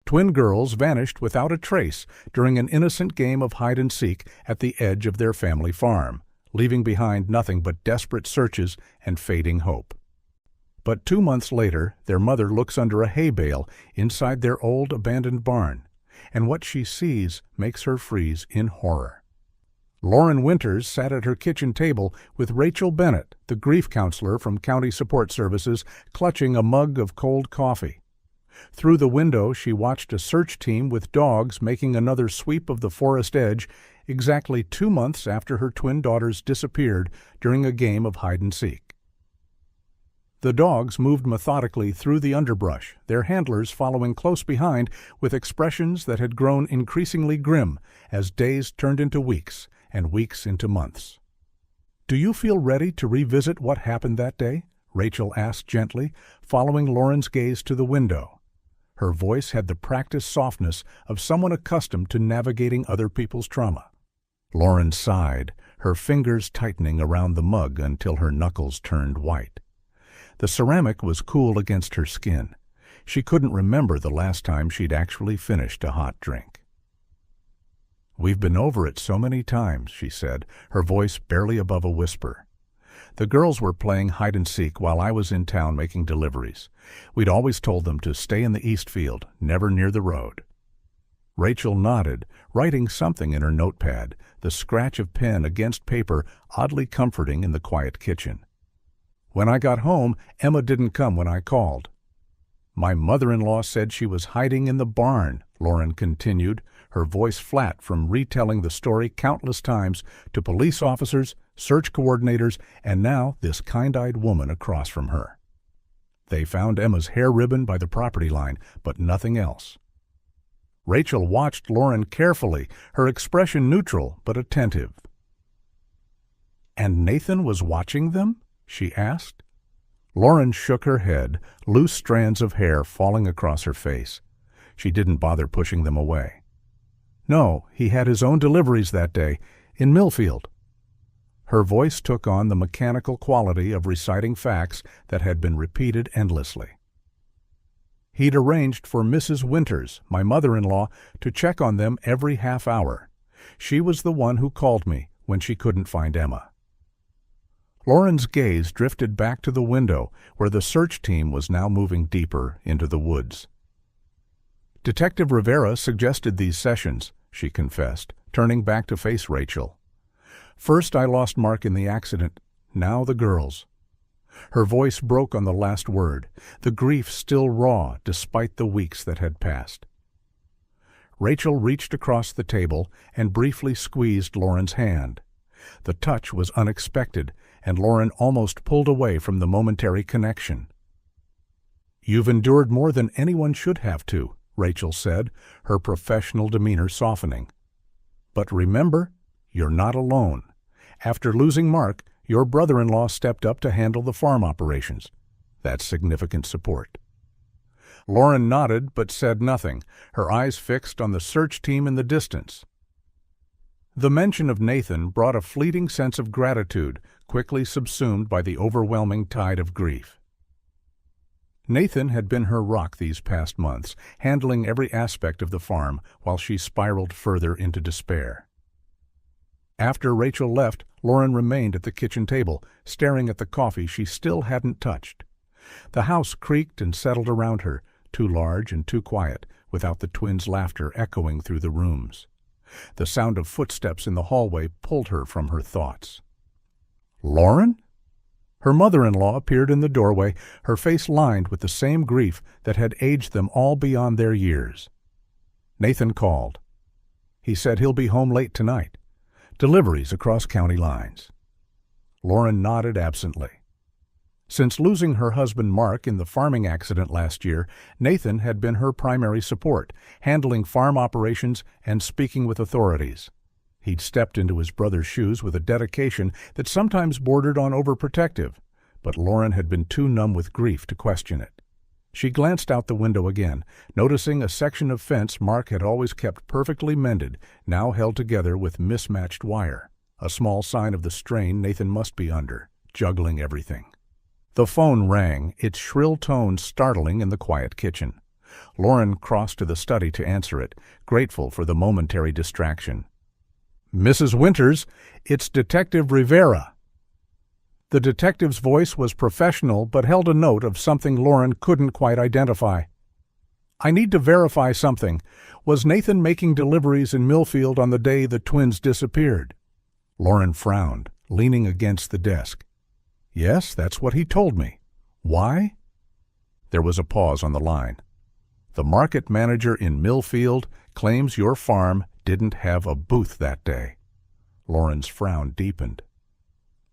Twin girls vanished without a trace during an innocent game of hide-and-seek at the edge of their family farm, leaving behind nothing but desperate searches and fading hope. But 2 months later, their mother looks under a hay bale inside their old abandoned barn, and what she sees makes her freeze in horror. Lauren Winters sat at her kitchen table with Rachel Bennett, the grief counselor from County Support Services, clutching a mug of cold coffee. Through the window, she watched a search team with dogs making another sweep of the forest edge exactly 2 months after her twin daughters disappeared during a game of hide-and-seek. The dogs moved methodically through the underbrush, their handlers following close behind with expressions that had grown increasingly grim as days turned into weeks and weeks into months. "Do you feel ready to revisit what happened that day?" Rachel asked gently, following Lauren's gaze to the window. Her voice had the practiced softness of someone accustomed to navigating other people's trauma. Lauren sighed, her fingers tightening around the mug until her knuckles turned white. The ceramic was cool against her skin. She couldn't remember the last time she'd actually finished a hot drink. "We've been over it so many times," she said, her voice barely above a whisper. "The girls were playing hide-and-seek while I was in town making deliveries. We'd always told them to stay in the east field, never near the road." Rachel nodded, writing something in her notepad, the scratch of pen against paper oddly comforting in the quiet kitchen. "When I got home, Emma didn't come when I called. My mother-in-law said she was hiding in the barn," Lauren continued, her voice flat from retelling the story countless times to police officers, search coordinators, and now this kind-eyed woman across from her. "They found Emma's hair ribbon by the property line, but nothing else." Rachel watched Lauren carefully, her expression neutral but attentive. "And Nathan was watching them?" she asked. Lauren shook her head, loose strands of hair falling across her face. She didn't bother pushing them away. "No, he had his own deliveries that day, in Millfield." Her voice took on the mechanical quality of reciting facts that had been repeated endlessly. "He'd arranged for Mrs. Winters, my mother-in-law, to check on them every half hour. She was the one who called me when she couldn't find Emma." Lauren's gaze drifted back to the window, where the search team was now moving deeper into the woods. "Detective Rivera suggested these sessions," she confessed, turning back to face Rachel. "First I lost Mark in the accident, now the girls." Her voice broke on the last word, the grief still raw despite the weeks that had passed. Rachel reached across the table and briefly squeezed Lauren's hand. The touch was unexpected, and Lauren almost pulled away from the momentary connection. "You've endured more than anyone should have to," Rachel said, her professional demeanor softening. "But remember, you're not alone. After losing Mark, your brother-in-law stepped up to handle the farm operations. That's significant support." Lauren nodded but said nothing, her eyes fixed on the search team in the distance. The mention of Nathan brought a fleeting sense of gratitude, quickly subsumed by the overwhelming tide of grief. Nathan had been her rock these past months, handling every aspect of the farm while she spiraled further into despair. After Rachel left, Lauren remained at the kitchen table, staring at the coffee she still hadn't touched. The house creaked and settled around her, too large and too quiet, without the twins' laughter echoing through the rooms. The sound of footsteps in the hallway pulled her from her thoughts. "Lauren?" Her mother-in-law appeared in the doorway, her face lined with the same grief that had aged them all beyond their years. "Nathan called. He said he'll be home late tonight. Deliveries across county lines." Lauren nodded absently. Since losing her husband Mark in the farming accident last year, Nathan had been her primary support, handling farm operations and speaking with authorities. He'd stepped into his brother's shoes with a dedication that sometimes bordered on overprotective, but Lauren had been too numb with grief to question it. She glanced out the window again, noticing a section of fence Mark had always kept perfectly mended, now held together with mismatched wire, a small sign of the strain Nathan must be under, juggling everything. The phone rang, its shrill tones startling in the quiet kitchen. Lauren crossed to the study to answer it, grateful for the momentary distraction. "Mrs. Winters, it's Detective Rivera." The detective's voice was professional but held a note of something Lauren couldn't quite identify. "I need to verify something. Was Nathan making deliveries in Millfield on the day the twins disappeared?" Lauren frowned, leaning against the desk. "Yes, that's what he told me. Why?" There was a pause on the line. "The market manager in Millfield claims your farm didn't have a booth that day." Lauren's frown deepened.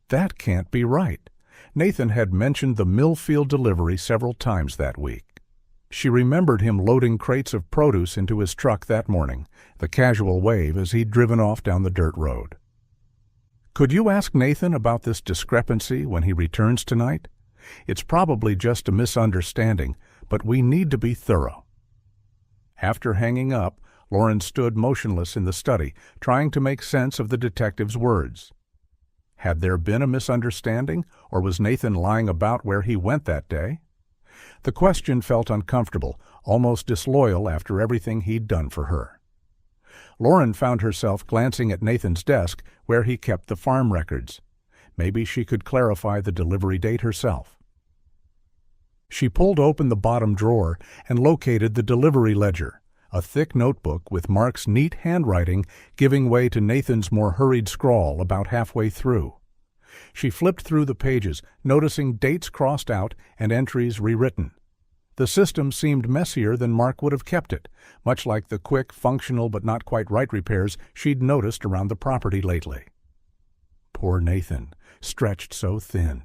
That can't be right. Nathan had mentioned the Millfield delivery several times that week. She remembered him loading crates of produce into his truck that morning, the casual wave as he'd driven off down the dirt road. "Could you ask Nathan about this discrepancy when he returns tonight? It's probably just a misunderstanding, but we need to be thorough." After hanging up, Lauren stood motionless in the study, trying to make sense of the detective's words. Had there been a misunderstanding, or was Nathan lying about where he went that day? The question felt uncomfortable, almost disloyal after everything he'd done for her. Lauren found herself glancing at Nathan's desk where he kept the farm records. Maybe she could clarify the delivery date herself. She pulled open the bottom drawer and located the delivery ledger, a thick notebook with Mark's neat handwriting giving way to Nathan's more hurried scrawl about halfway through. She flipped through the pages, noticing dates crossed out and entries rewritten. The system seemed messier than Mark would have kept it, much like the quick, functional but not quite right repairs she'd noticed around the property lately. Poor Nathan, stretched so thin.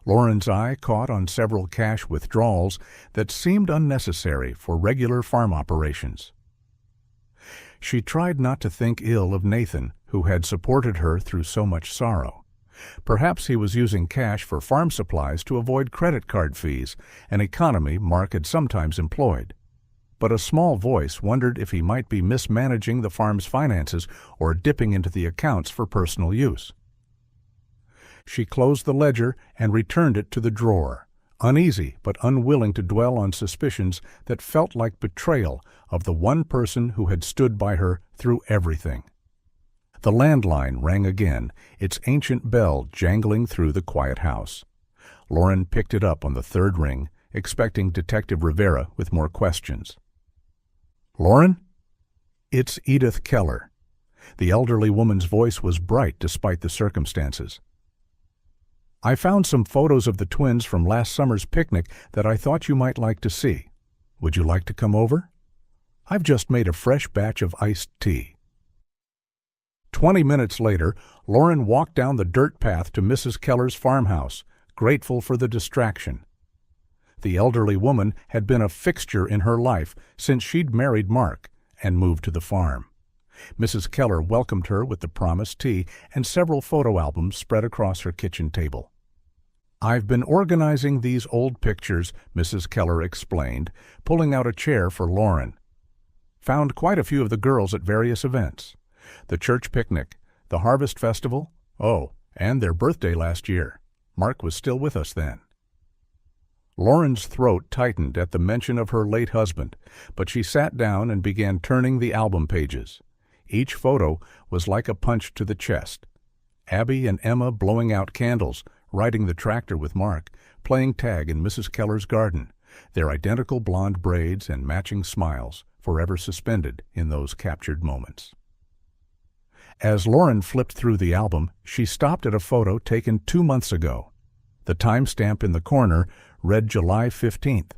Lauren's eye caught on several cash withdrawals that seemed unnecessary for regular farm operations. She tried not to think ill of Nathan, who had supported her through so much sorrow. Perhaps he was using cash for farm supplies to avoid credit card fees, an economy Mark had sometimes employed. But a small voice wondered if he might be mismanaging the farm's finances or dipping into the accounts for personal use. She closed the ledger and returned it to the drawer, uneasy but unwilling to dwell on suspicions that felt like betrayal of the one person who had stood by her through everything. The landline rang again, its ancient bell jangling through the quiet house. Lauren picked it up on the third ring, expecting Detective Rivera with more questions. "Lauren?" "It's Edith Keller." The elderly woman's voice was bright despite the circumstances. "I found some photos of the twins from last summer's picnic that I thought you might like to see. Would you like to come over? I've just made a fresh batch of iced tea." 20 minutes later, Lauren walked down the dirt path to Mrs. Keller's farmhouse, grateful for the distraction. The elderly woman had been a fixture in her life since she'd married Mark and moved to the farm. Mrs. Keller welcomed her with the promised tea and several photo albums spread across her kitchen table. "I've been organizing these old pictures," Mrs. Keller explained, pulling out a chair for Lauren. "Found quite a few of the girls at various events. The church picnic, the harvest festival, and their birthday last year. Mark was still with us then." Lauren's throat tightened at the mention of her late husband, but she sat down and began turning the album pages. Each photo was like a punch to the chest. Abby and Emma blowing out candles, riding the tractor with Mark, playing tag in Mrs. Keller's garden, their identical blonde braids and matching smiles forever suspended in those captured moments. As Lauren flipped through the album, she stopped at a photo taken 2 months ago. The timestamp in the corner read July 15th.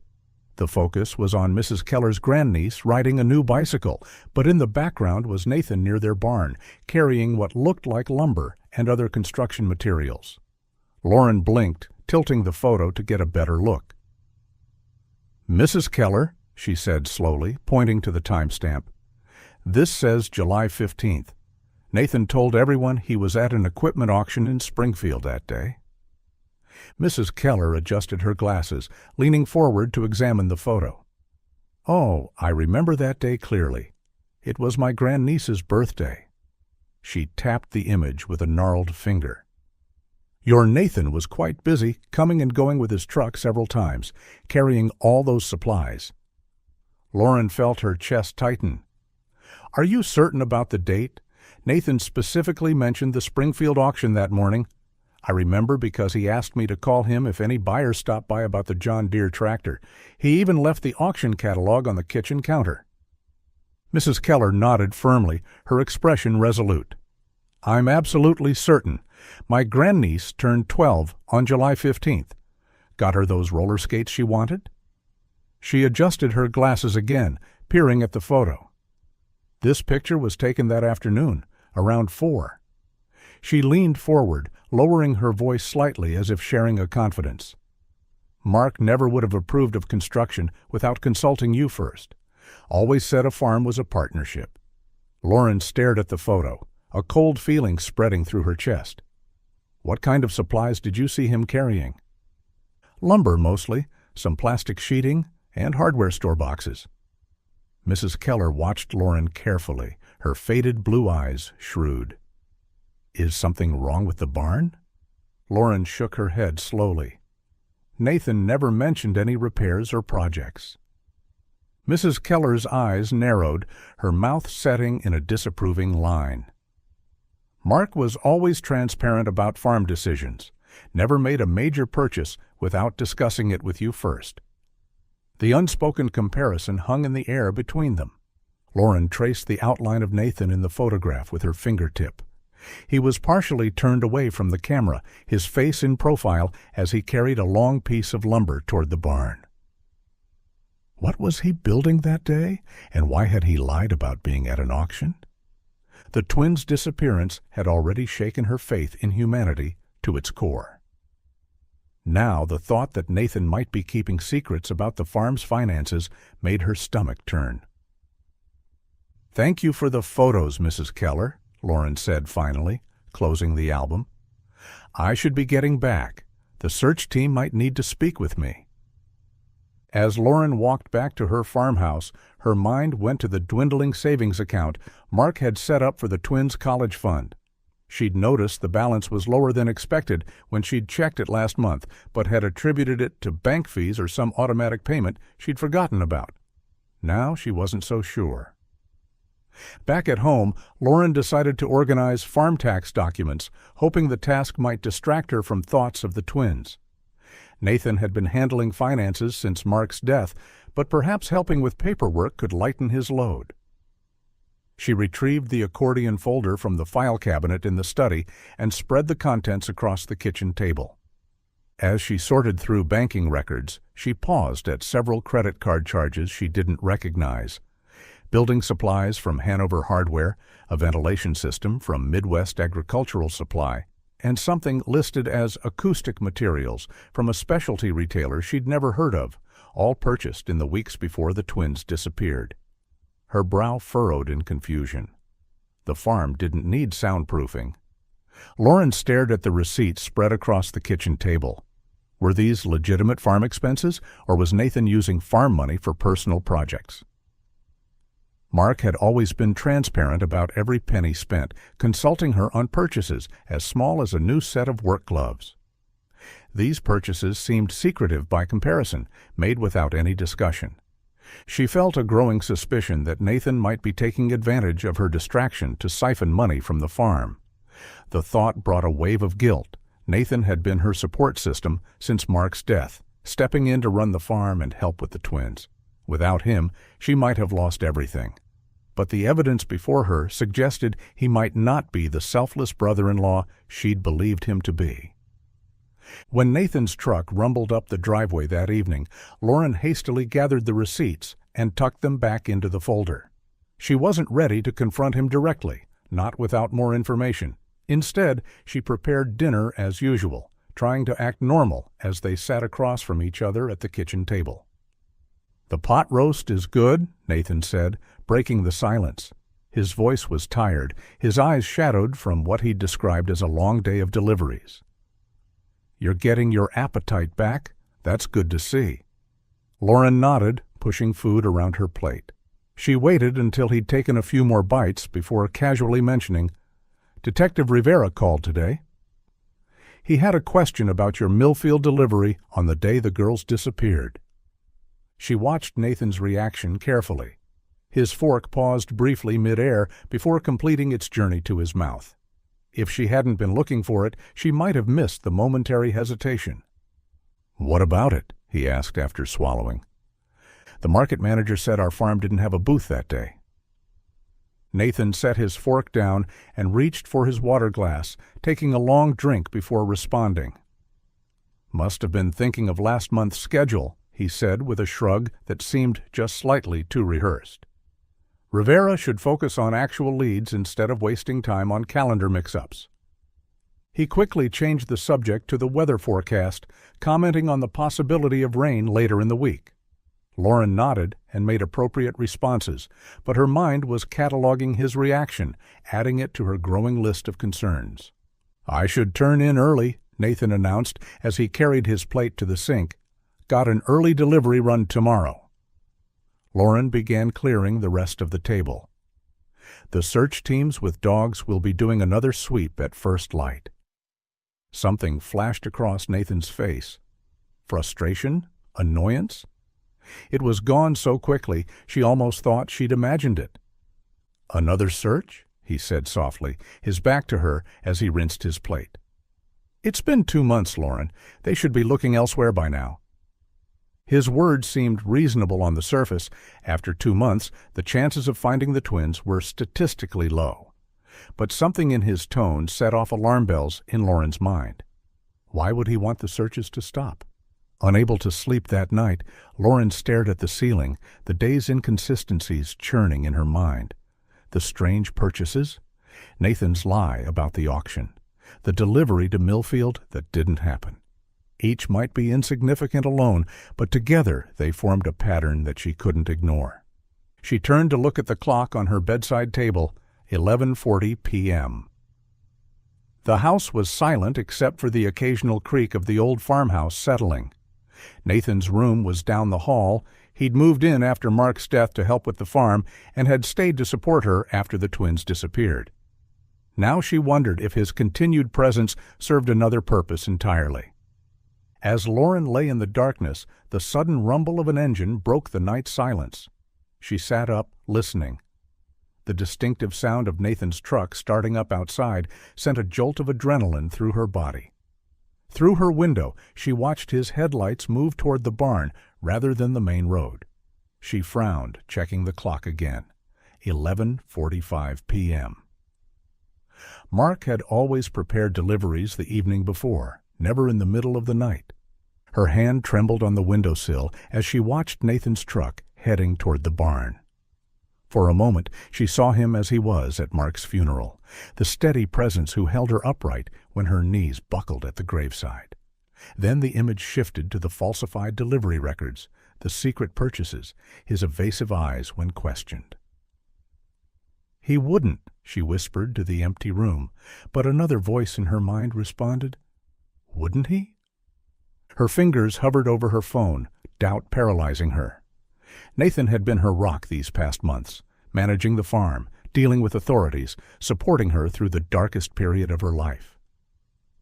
The focus was on Mrs. Keller's grandniece riding a new bicycle, but in the background was Nathan near their barn, carrying what looked like lumber and other construction materials. Lauren blinked, tilting the photo to get a better look. "Mrs. Keller," she said slowly, pointing to the timestamp, "this says July 15th. Nathan told everyone he was at an equipment auction in Springfield that day." Mrs. Keller adjusted her glasses, leaning forward to examine the photo. "Oh, I remember that day clearly. It was my grandniece's birthday." She tapped the image with a gnarled finger. "Your Nathan was quite busy, coming and going with his truck several times, carrying all those supplies." Lauren felt her chest tighten. "Are you certain about the date? Nathan specifically mentioned the Springfield auction that morning. I remember because he asked me to call him if any buyers stopped by about the John Deere tractor. He even left the auction catalog on the kitchen counter." Mrs. Keller nodded firmly, her expression resolute. "I'm absolutely certain. My grandniece turned 12 on July 15th. Got her those roller skates she wanted?" She adjusted her glasses again, peering at the photo. "This picture was taken that afternoon, around 4. She leaned forward, lowering her voice slightly as if sharing a confidence. "Mark never would have approved of construction without consulting you first. Always said a farm was a partnership." Lauren stared at the photo, a cold feeling spreading through her chest. "What kind of supplies did you see him carrying?" "Lumber, mostly, some plastic sheeting, and hardware store boxes." Mrs. Keller watched Lauren carefully, her faded blue eyes shrewd. "Is something wrong with the barn?" Lauren shook her head slowly. "Nathan never mentioned any repairs or projects." Mrs. Keller's eyes narrowed, her mouth setting in a disapproving line. "Mark was always transparent about farm decisions, never made a major purchase without discussing it with you first." The unspoken comparison hung in the air between them. Lauren traced the outline of Nathan in the photograph with her fingertip. He was partially turned away from the camera, his face in profile as he carried a long piece of lumber toward the barn. What was he building that day, and why had he lied about being at an auction? The twins' disappearance had already shaken her faith in humanity to its core. Now the thought that Nathan might be keeping secrets about the farm's finances made her stomach turn. "Thank you for the photos, Mrs. Keller," Lauren said finally, closing the album. "I should be getting back. The search team might need to speak with me." As Lauren walked back to her farmhouse, her mind went to the dwindling savings account Mark had set up for the twins' college fund. She'd noticed the balance was lower than expected when she'd checked it last month, but had attributed it to bank fees or some automatic payment she'd forgotten about. Now she wasn't so sure. Back at home, Lauren decided to organize farm tax documents, hoping the task might distract her from thoughts of the twins. Nathan had been handling finances since Mark's death, but perhaps helping with paperwork could lighten his load. She retrieved the accordion folder from the file cabinet in the study and spread the contents across the kitchen table. As she sorted through banking records, she paused at several credit card charges she didn't recognize. Building supplies from Hanover Hardware, a ventilation system from Midwest Agricultural Supply, and something listed as acoustic materials from a specialty retailer she'd never heard of, all purchased in the weeks before the twins disappeared. Her brow furrowed in confusion. The farm didn't need soundproofing. Lauren stared at the receipts spread across the kitchen table. Were these legitimate farm expenses, or was Nathan using farm money for personal projects? Mark had always been transparent about every penny spent, consulting her on purchases as small as a new set of work gloves. These purchases seemed secretive by comparison, made without any discussion. She felt a growing suspicion that Nathan might be taking advantage of her distraction to siphon money from the farm. The thought brought a wave of guilt. Nathan had been her support system since Mark's death, stepping in to run the farm and help with the twins. Without him, she might have lost everything. But the evidence before her suggested he might not be the selfless brother-in-law she'd believed him to be. When Nathan's truck rumbled up the driveway that evening, Lauren hastily gathered the receipts and tucked them back into the folder. She wasn't ready to confront him directly, not without more information. Instead, she prepared dinner as usual, trying to act normal as they sat across from each other at the kitchen table. "The pot roast is good," Nathan said, breaking the silence. His voice was tired, his eyes shadowed from what he described as a long day of deliveries. "You're getting your appetite back? That's good to see." Lauren nodded, pushing food around her plate. She waited until he'd taken a few more bites before casually mentioning, "Detective Rivera called today. He had a question about your Millfield delivery on the day the girls disappeared." She watched Nathan's reaction carefully. His fork paused briefly mid-air before completing its journey to his mouth. If she hadn't been looking for it, she might have missed the momentary hesitation. "What about it?" he asked after swallowing. "The market manager said our farm didn't have a booth that day." Nathan set his fork down and reached for his water glass, taking a long drink before responding. "Must have been thinking of last month's schedule," he said with a shrug that seemed just slightly too rehearsed. Rivera should focus on actual leads instead of wasting time on calendar mix-ups. He quickly changed the subject to the weather forecast, commenting on the possibility of rain later in the week. Lauren nodded and made appropriate responses, but her mind was cataloging his reaction, adding it to her growing list of concerns. "I should turn in early," Nathan announced as he carried his plate to the sink. "Got an early delivery run tomorrow." Lauren began clearing the rest of the table. "The search teams with dogs will be doing another sweep at first light." Something flashed across Nathan's face. Frustration? Annoyance? It was gone so quickly she almost thought she'd imagined it. "Another search?" he said softly, his back to her as he rinsed his plate. "It's been 2 months, Lauren. They should be looking elsewhere by now." His words seemed reasonable on the surface. After 2 months, the chances of finding the twins were statistically low. But something in his tone set off alarm bells in Lauren's mind. Why would he want the searches to stop? Unable to sleep that night, Lauren stared at the ceiling, the day's inconsistencies churning in her mind. The strange purchases, Nathan's lie about the auction, the delivery to Millfield that didn't happen. Each might be insignificant alone, but together they formed a pattern that she couldn't ignore. She turned to look at the clock on her bedside table, 11:40 p.m. The house was silent except for the occasional creak of the old farmhouse settling. Nathan's room was down the hall. He'd moved in after Mark's death to help with the farm and had stayed to support her after the twins disappeared. Now she wondered if his continued presence served another purpose entirely. As Lauren lay in the darkness, the sudden rumble of an engine broke the night silence. She sat up, listening. The distinctive sound of Nathan's truck starting up outside sent a jolt of adrenaline through her body. Through her window, she watched his headlights move toward the barn rather than the main road. She frowned, checking the clock again. 11:45 p.m. Mark had always prepared deliveries the evening before, never in the middle of the night. Her hand trembled on the windowsill as she watched Nathan's truck heading toward the barn. For a moment, she saw him as he was at Mark's funeral, the steady presence who held her upright when her knees buckled at the graveside. Then the image shifted to the falsified delivery records, the secret purchases, his evasive eyes when questioned. "He wouldn't," she whispered to the empty room, but another voice in her mind responded, "Wouldn't he?" Her fingers hovered over her phone, doubt paralyzing her. Nathan had been her rock these past months, managing the farm, dealing with authorities, supporting her through the darkest period of her life.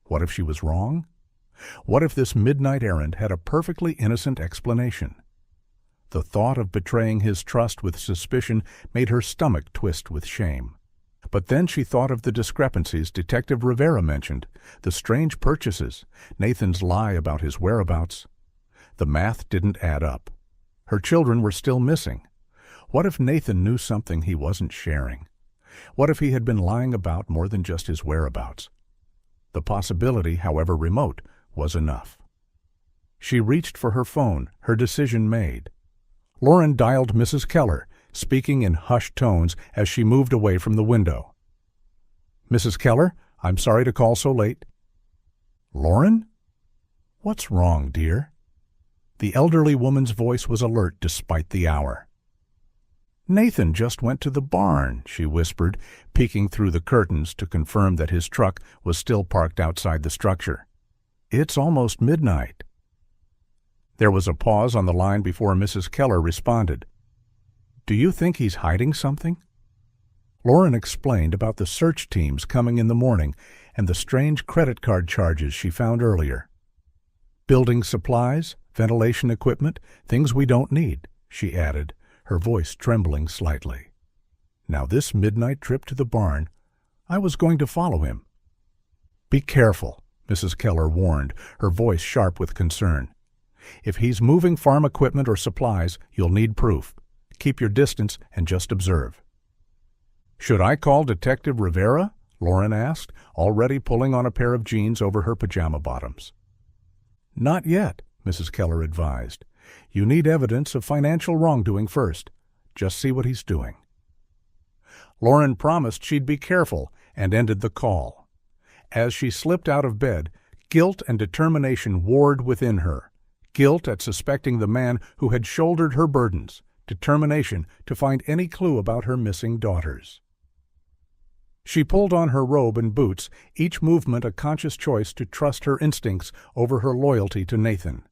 What if she was wrong? What if this midnight errand had a perfectly innocent explanation? The thought of betraying his trust with suspicion made her stomach twist with shame. But then she thought of the discrepancies Detective Rivera mentioned, the strange purchases, Nathan's lie about his whereabouts. The math didn't add up. Her children were still missing. What if Nathan knew something he wasn't sharing? What if he had been lying about more than just his whereabouts? The possibility, however remote, was enough. She reached for her phone, her decision made. Lauren dialed Mrs. Keller, speaking in hushed tones as she moved away from the window. "Mrs. Keller, I'm sorry to call so late." "Lauren? What's wrong, dear?" The elderly woman's voice was alert despite the hour. "Nathan just went to the barn," she whispered, peeking through the curtains to confirm that his truck was still parked outside the structure. "It's almost midnight." There was a pause on the line before Mrs. Keller responded. "Do you think he's hiding something?" Lauren explained about the search teams coming in the morning and the strange credit card charges she found earlier. "Building supplies?" ventilation equipment, things we don't need," she added, her voice trembling slightly. Now this midnight trip to the barn, I was going to follow him. "Be careful," Mrs. Keller warned, her voice sharp with concern. "If he's moving farm equipment or supplies, you'll need proof. Keep your distance and just observe." "Should I call Detective Rivera?" Lauren asked, already pulling on a pair of jeans over her pajama bottoms. "Not yet," Mrs. Keller advised. "You need evidence of financial wrongdoing first. Just see what he's doing." Lauren promised she'd be careful and ended the call. As she slipped out of bed, guilt and determination warred within her. Guilt at suspecting the man who had shouldered her burdens, determination to find any clue about her missing daughters. She pulled on her robe and boots, each movement a conscious choice to trust her instincts over her loyalty to Nathan.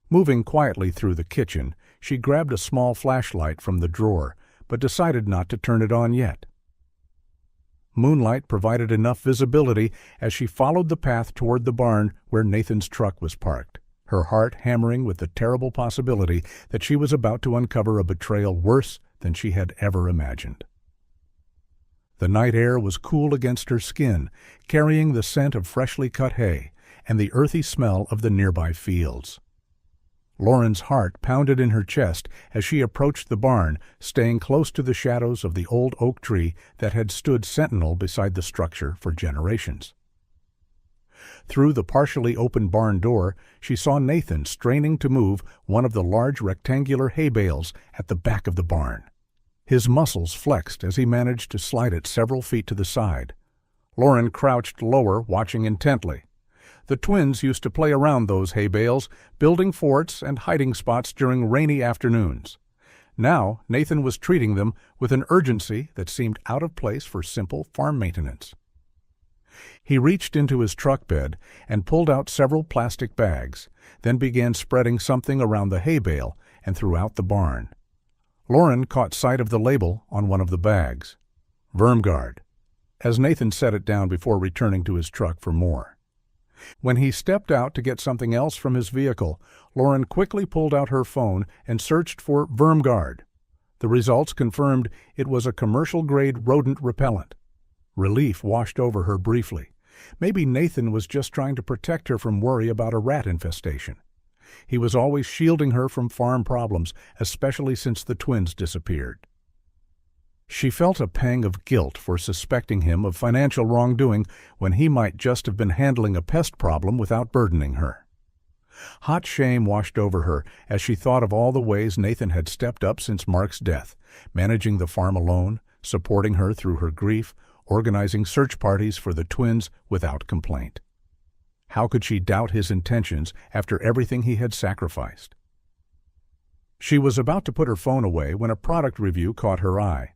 Moving quietly through the kitchen, she grabbed a small flashlight from the drawer, but decided not to turn it on yet. Moonlight provided enough visibility as she followed the path toward the barn where Nathan's truck was parked, her heart hammering with the terrible possibility that she was about to uncover a betrayal worse than she had ever imagined. The night air was cool against her skin, carrying the scent of freshly cut hay and the earthy smell of the nearby fields. Lauren's heart pounded in her chest as she approached the barn, staying close to the shadows of the old oak tree that had stood sentinel beside the structure for generations. Through the partially open barn door, she saw Nathan straining to move one of the large rectangular hay bales at the back of the barn. His muscles flexed as he managed to slide it several feet to the side. Lauren crouched lower, watching intently. The twins used to play around those hay bales, building forts and hiding spots during rainy afternoons. Now Nathan was treating them with an urgency that seemed out of place for simple farm maintenance. He reached into his truck bed and pulled out several plastic bags, then began spreading something around the hay bale and throughout the barn. Lauren caught sight of the label on one of the bags. "Vermguard," as Nathan set it down before returning to his truck for more. When he stepped out to get something else from his vehicle, Lauren quickly pulled out her phone and searched for Vermguard. The results confirmed it was a commercial-grade rodent repellent. Relief washed over her briefly. Maybe Nathan was just trying to protect her from worry about a rat infestation. He was always shielding her from farm problems, especially since the twins disappeared. She felt a pang of guilt for suspecting him of financial wrongdoing when he might just have been handling a pest problem without burdening her. Hot shame washed over her as she thought of all the ways Nathan had stepped up since Mark's death, managing the farm alone, supporting her through her grief, organizing search parties for the twins without complaint. How could she doubt his intentions after everything he had sacrificed? She was about to put her phone away when a product review caught her eye.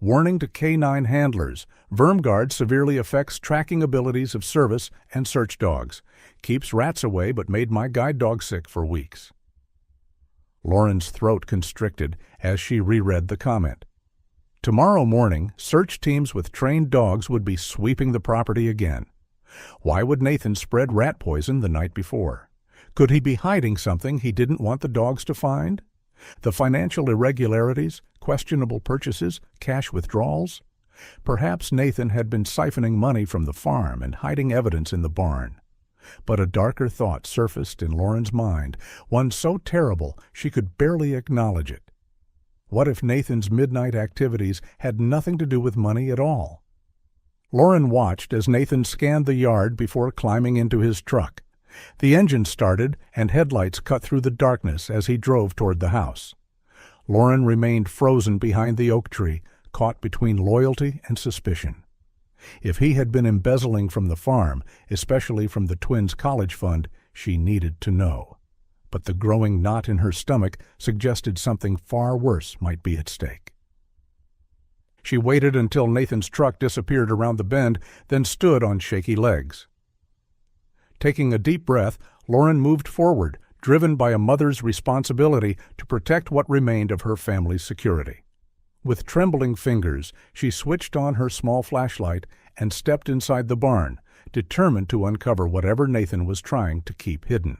Warning to canine handlers, Vermguard severely affects tracking abilities of service and search dogs. Keeps rats away but made my guide dog sick for weeks. Lauren's throat constricted as she reread the comment. Tomorrow morning, search teams with trained dogs would be sweeping the property again. Why would Nathan spread rat poison the night before? Could he be hiding something he didn't want the dogs to find? The financial irregularities, questionable purchases, cash withdrawals? Perhaps Nathan had been siphoning money from the farm and hiding evidence in the barn. But a darker thought surfaced in Lauren's mind, one so terrible she could barely acknowledge it. What if Nathan's midnight activities had nothing to do with money at all? Lauren watched as Nathan scanned the yard before climbing into his truck. The engine started and headlights cut through the darkness as he drove toward the house. Lauren remained frozen behind the oak tree, caught between loyalty and suspicion. If he had been embezzling from the farm, especially from the twins' college fund, she needed to know. But the growing knot in her stomach suggested something far worse might be at stake. She waited until Nathan's truck disappeared around the bend, then stood on shaky legs. Taking a deep breath, Lauren moved forward, driven by a mother's responsibility to protect what remained of her family's security. With trembling fingers, she switched on her small flashlight and stepped inside the barn, determined to uncover whatever Nathan was trying to keep hidden.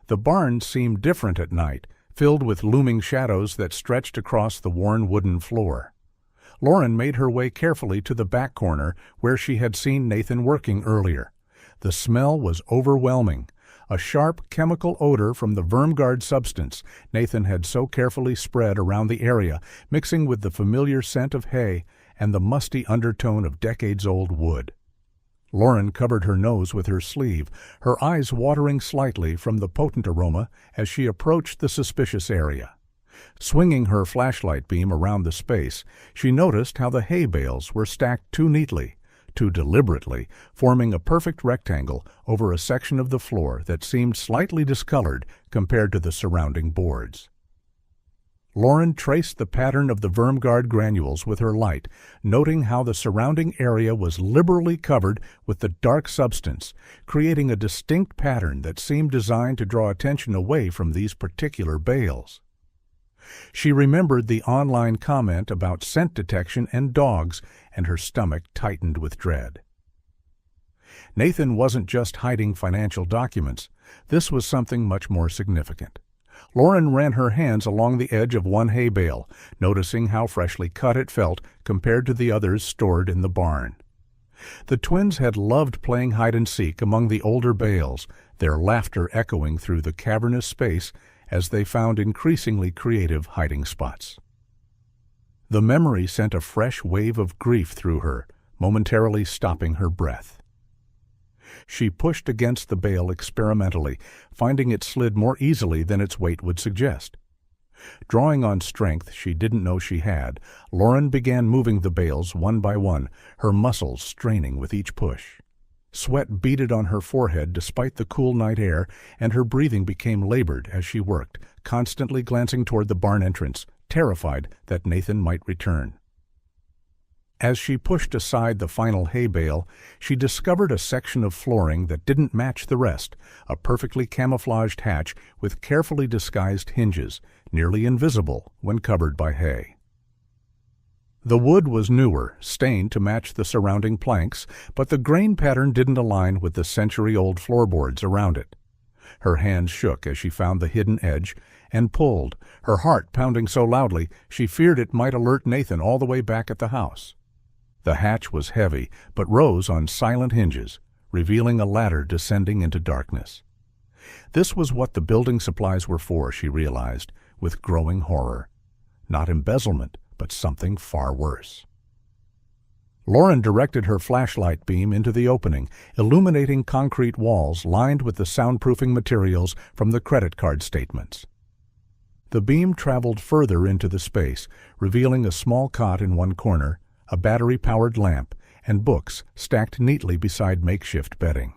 The barn seemed different at night, filled with looming shadows that stretched across the worn wooden floor. Lauren made her way carefully to the back corner where she had seen Nathan working earlier. The smell was overwhelming, a sharp chemical odor from the Vermguard substance Nathan had so carefully spread around the area, mixing with the familiar scent of hay and the musty undertone of decades-old wood. Lauren covered her nose with her sleeve, her eyes watering slightly from the potent aroma as she approached the suspicious area. Swinging her flashlight beam around the space, she noticed how the hay bales were stacked too neatly, too deliberately, forming a perfect rectangle over a section of the floor that seemed slightly discolored compared to the surrounding boards. Lauren traced the pattern of the Vermguard granules with her light, noting how the surrounding area was liberally covered with the dark substance, creating a distinct pattern that seemed designed to draw attention away from these particular bales. She remembered the online comment about scent detection and dogs, and her stomach tightened with dread. Nathan wasn't just hiding financial documents. This was something much more significant. Lauren ran her hands along the edge of one hay bale, noticing how freshly cut it felt compared to the others stored in the barn. The twins had loved playing hide-and-seek among the older bales, their laughter echoing through the cavernous space as they found increasingly creative hiding spots. The memory sent a fresh wave of grief through her, momentarily stopping her breath. She pushed against the bale experimentally, finding it slid more easily than its weight would suggest. Drawing on strength she didn't know she had, Lauren began moving the bales one by one, her muscles straining with each push. Sweat beaded on her forehead despite the cool night air, and her breathing became labored as she worked, constantly glancing toward the barn entrance, terrified that Nathan might return. As she pushed aside the final hay bale, she discovered a section of flooring that didn't match the rest, a perfectly camouflaged hatch with carefully disguised hinges, nearly invisible when covered by hay. The wood was newer, stained to match the surrounding planks, but the grain pattern didn't align with the century-old floorboards around it. Her hands shook as she found the hidden edge and pulled, her heart pounding so loudly she feared it might alert Nathan all the way back at the house. The hatch was heavy, but rose on silent hinges, revealing a ladder descending into darkness. This was what the building supplies were for, she realized, with growing horror. Not embezzlement, but something far worse. Lauren directed her flashlight beam into the opening, illuminating concrete walls lined with the soundproofing materials from the credit card statements. The beam traveled further into the space, revealing a small cot in one corner, a battery-powered lamp, and books stacked neatly beside makeshift bedding.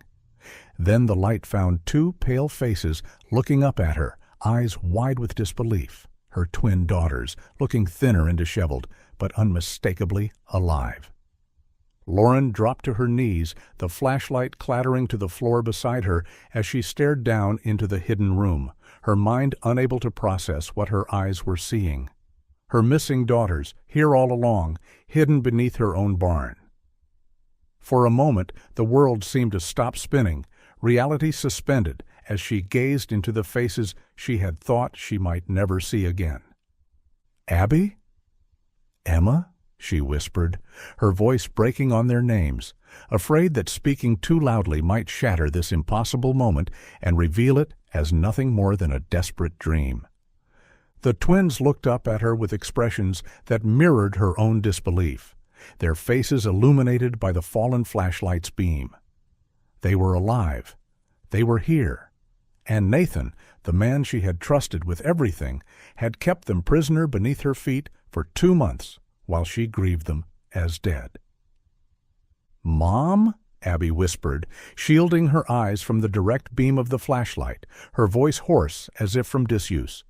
Then the light found two pale faces looking up at her, eyes wide with disbelief, her twin daughters, looking thinner and disheveled, but unmistakably alive. Lauren dropped to her knees, the flashlight clattering to the floor beside her as she stared down into the hidden room, her mind unable to process what her eyes were seeing. Her missing daughters, here all along, hidden beneath her own barn. For a moment, the world seemed to stop spinning, reality suspended, as she gazed into the faces she had thought she might never see again. Abby? Emma? She whispered, her voice breaking on their names, afraid that speaking too loudly might shatter this impossible moment and reveal it as nothing more than a desperate dream. The twins looked up at her with expressions that mirrored her own disbelief, their faces illuminated by the fallen flashlight's beam. They were alive. They were here. And Nathan, the man she had trusted with everything, had kept them prisoner beneath her feet for 2 months while she grieved them as dead. "Mom?" Abby whispered, shielding her eyes from the direct beam of the flashlight, her voice hoarse as if from disuse.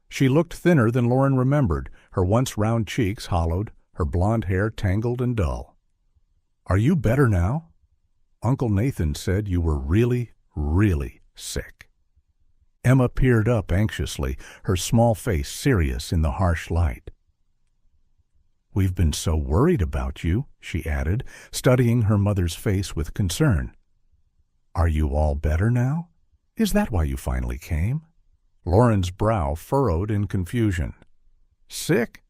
She looked thinner than Lauren remembered, her once round cheeks hollowed, her blonde hair tangled and dull. "Are you better now? Uncle Nathan said you were really, really sick." Emma peered up anxiously, her small face serious in the harsh light. "We've been so worried about you," she added, studying her mother's face with concern. "Are you all better now? Is that why you finally came?" Lauren's brow furrowed in confusion. "Sick?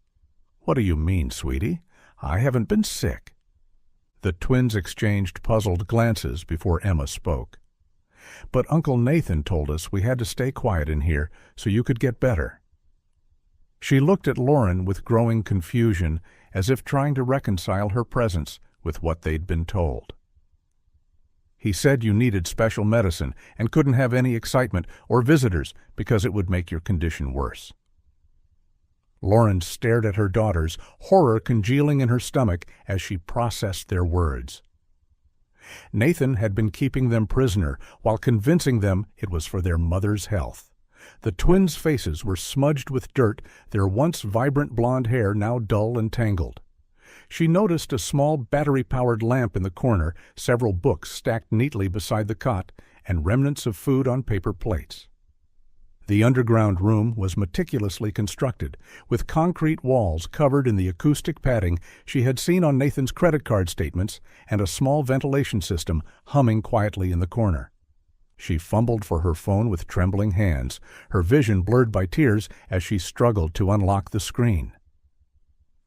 What do you mean, sweetie? I haven't been sick." The twins exchanged puzzled glances before Emma spoke. "But Uncle Nathan told us we had to stay quiet in here so you could get better." She looked at Lauren with growing confusion, as if trying to reconcile her presence with what they'd been told. "He said you needed special medicine and couldn't have any excitement or visitors because it would make your condition worse." Lauren stared at her daughters, horror congealing in her stomach as she processed their words. Nathan had been keeping them prisoner while convincing them it was for their mother's health. The twins' faces were smudged with dirt, their once vibrant blonde hair now dull and tangled. She noticed a small battery-powered lamp in the corner, several books stacked neatly beside the cot, and remnants of food on paper plates. The underground room was meticulously constructed, with concrete walls covered in the acoustic padding she had seen on Nathan's credit card statements and a small ventilation system humming quietly in the corner. She fumbled for her phone with trembling hands, her vision blurred by tears as she struggled to unlock the screen.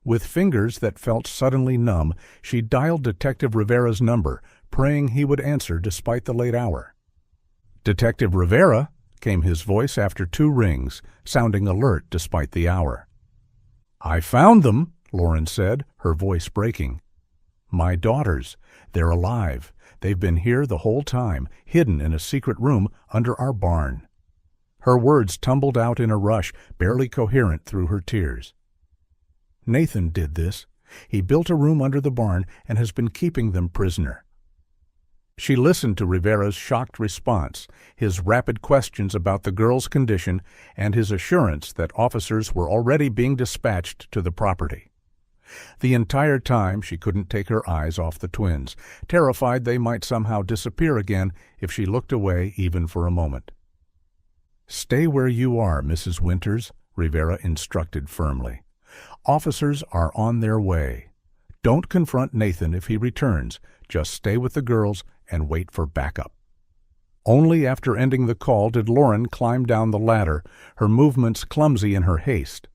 With fingers that felt suddenly numb, she dialed Detective Rivera's number, praying he would answer despite the late hour. "Detective Rivera," came his voice after 2 rings, sounding alert despite the hour. "I found them," Lauren said, her voice breaking. "My daughters. They're alive. They've been here the whole time, hidden in a secret room under our barn." Her words tumbled out in a rush, barely coherent through her tears. "Nathan did this. He built a room under the barn and has been keeping them prisoner." She listened to Rivera's shocked response, his rapid questions about the girl's condition, and his assurance that officers were already being dispatched to the property. The entire time she couldn't take her eyes off the twins, terrified they might somehow disappear again if she looked away even for a moment. "Stay where you are, Mrs. Winters," Rivera instructed firmly. "Officers are on their way. Don't confront Nathan if he returns. Just stay with the girls and wait for backup." Only after ending the call did Lauren climb down the ladder, her movements clumsy in her haste.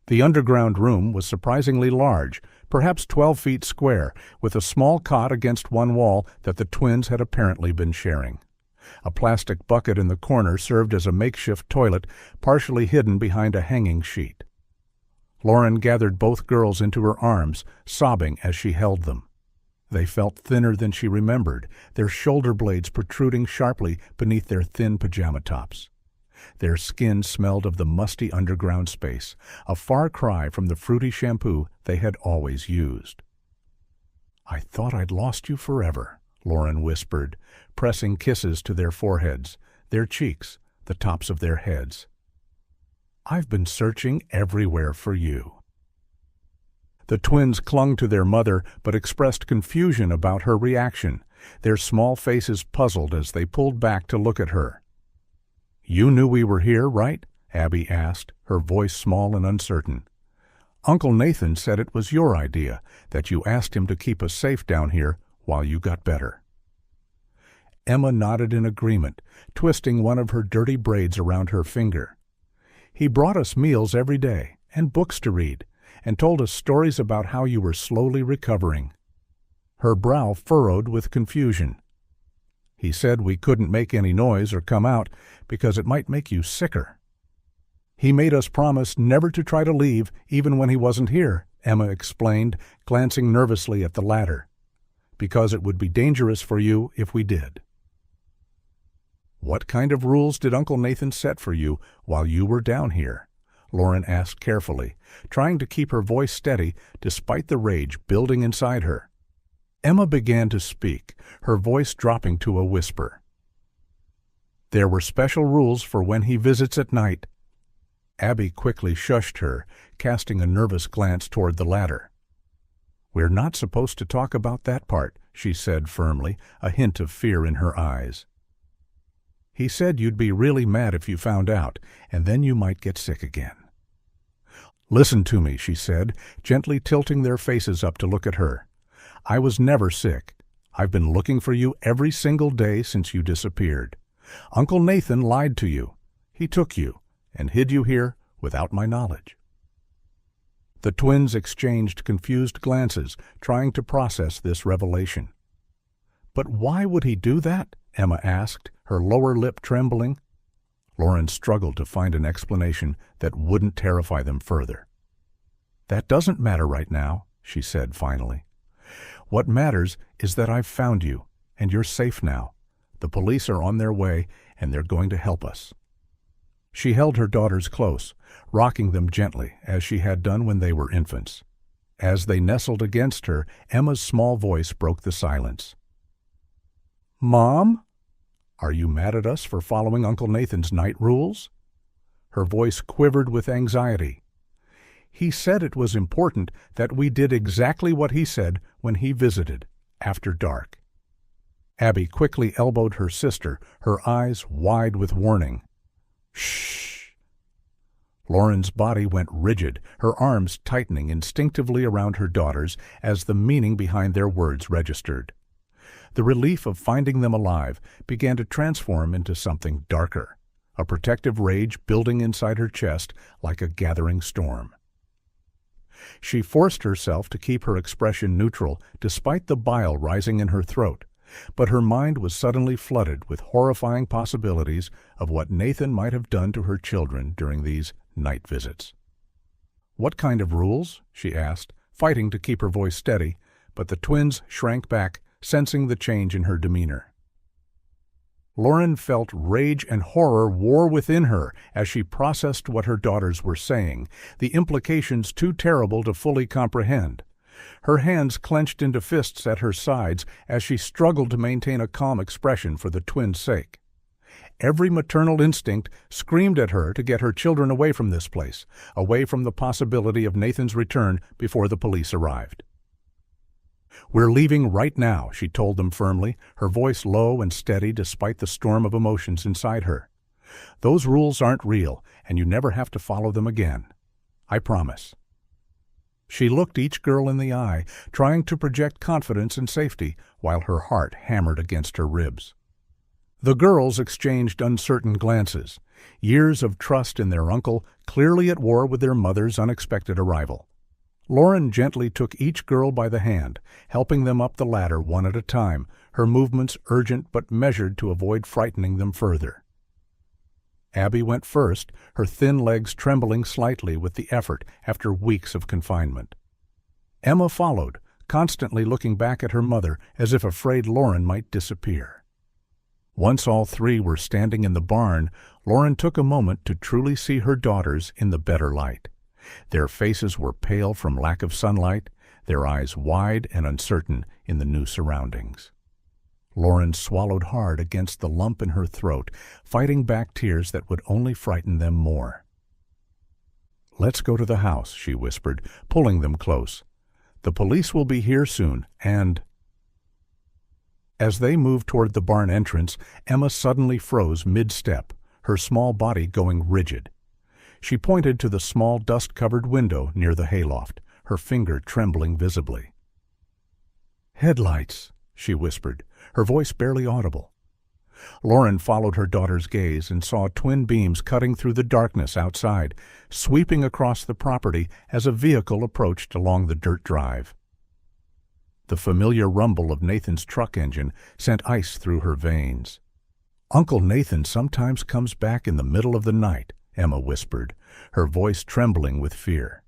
The underground room was surprisingly large, perhaps 12 feet square, with a small cot against one wall that the twins had apparently been sharing. A plastic bucket in the corner served as a makeshift toilet, partially hidden behind a hanging sheet. Lauren gathered both girls into her arms, sobbing as she held them. They felt thinner than she remembered, their shoulder blades protruding sharply beneath their thin pajama tops. Their skin smelled of the musty underground space, a far cry from the fruity shampoo they had always used. "I thought I'd lost you forever," Lauren whispered, pressing kisses to their foreheads, their cheeks, the tops of their heads. "I've been searching everywhere for you." The twins clung to their mother but expressed confusion about her reaction, their small faces puzzled as they pulled back to look at her. "You knew we were here, right?" Abby asked, her voice small and uncertain. "Uncle Nathan said it was your idea, that you asked him to keep us safe down here while you got better." Emma nodded in agreement, twisting one of her dirty braids around her finger. "He brought us meals every day, and books to read, and told us stories about how you were slowly recovering." Her brow furrowed with confusion. "He said we couldn't make any noise or come out because it might make you sicker." "He made us promise never to try to leave even when he wasn't here," Emma explained, glancing nervously at the ladder, "because it would be dangerous for you if we did." "What kind of rules did Uncle Nathan set for you while you were down here?" Lauren asked carefully, trying to keep her voice steady despite the rage building inside her. Emma began to speak, her voice dropping to a whisper. "There were special rules for when he visits at night." Abby quickly shushed her, casting a nervous glance toward the ladder. "We're not supposed to talk about that part," she said firmly, a hint of fear in her eyes. "He said you'd be really mad if you found out, and then you might get sick again." "Listen to me," she said, gently tilting their faces up to look at her. "I was never sick. I've been looking for you every single day since you disappeared. Uncle Nathan lied to you. He took you and hid you here without my knowledge." The twins exchanged confused glances, trying to process this revelation. "But why would he do that?" Emma asked, her lower lip trembling. Lauren struggled to find an explanation that wouldn't terrify them further. "That doesn't matter right now," she said finally. "What matters is that I've found you, and you're safe now. The police are on their way, and they're going to help us." She held her daughters close, rocking them gently, as she had done when they were infants. As they nestled against her, Emma's small voice broke the silence. "Mom? Are you mad at us for following Uncle Nathan's night rules?" Her voice quivered with anxiety. "He said it was important that we did exactly what he said when he visited, after dark." Abby quickly elbowed her sister, her eyes wide with warning. "Shh!" Lauren's body went rigid, her arms tightening instinctively around her daughters as the meaning behind their words registered. The relief of finding them alive began to transform into something darker, a protective rage building inside her chest like a gathering storm. She forced herself to keep her expression neutral despite the bile rising in her throat, but her mind was suddenly flooded with horrifying possibilities of what Nathan might have done to her children during these night visits. "What kind of rules?" she asked, fighting to keep her voice steady, but the twins shrank back, sensing the change in her demeanor. Lauren felt rage and horror war within her as she processed what her daughters were saying, the implications too terrible to fully comprehend. Her hands clenched into fists at her sides as she struggled to maintain a calm expression for the twins' sake. Every maternal instinct screamed at her to get her children away from this place, away from the possibility of Nathan's return before the police arrived. "We're leaving right now," she told them firmly, her voice low and steady despite the storm of emotions inside her. "Those rules aren't real, and you never have to follow them again. I promise." She looked each girl in the eye, trying to project confidence and safety, while her heart hammered against her ribs. The girls exchanged uncertain glances, years of trust in their uncle clearly at war with their mother's unexpected arrival. Lauren gently took each girl by the hand, helping them up the ladder one at a time, her movements urgent but measured to avoid frightening them further. Abby went first, her thin legs trembling slightly with the effort after weeks of confinement. Emma followed, constantly looking back at her mother as if afraid Lauren might disappear. Once all three were standing in the barn, Lauren took a moment to truly see her daughters in the better light. Their faces were pale from lack of sunlight, their eyes wide and uncertain in the new surroundings. Lauren swallowed hard against the lump in her throat, fighting back tears that would only frighten them more. "Let's go to the house," she whispered, pulling them close. "The police will be here soon, and—" As they moved toward the barn entrance, Emma suddenly froze mid-step, her small body going rigid. She pointed to the small dust-covered window near the hayloft, her finger trembling visibly. "Headlights," she whispered, her voice barely audible. Lauren followed her daughter's gaze and saw twin beams cutting through the darkness outside, sweeping across the property as a vehicle approached along the dirt drive. The familiar rumble of Nathan's truck engine sent ice through her veins. "Uncle Nathan sometimes comes back in the middle of the night," Emma whispered, her voice trembling with fear.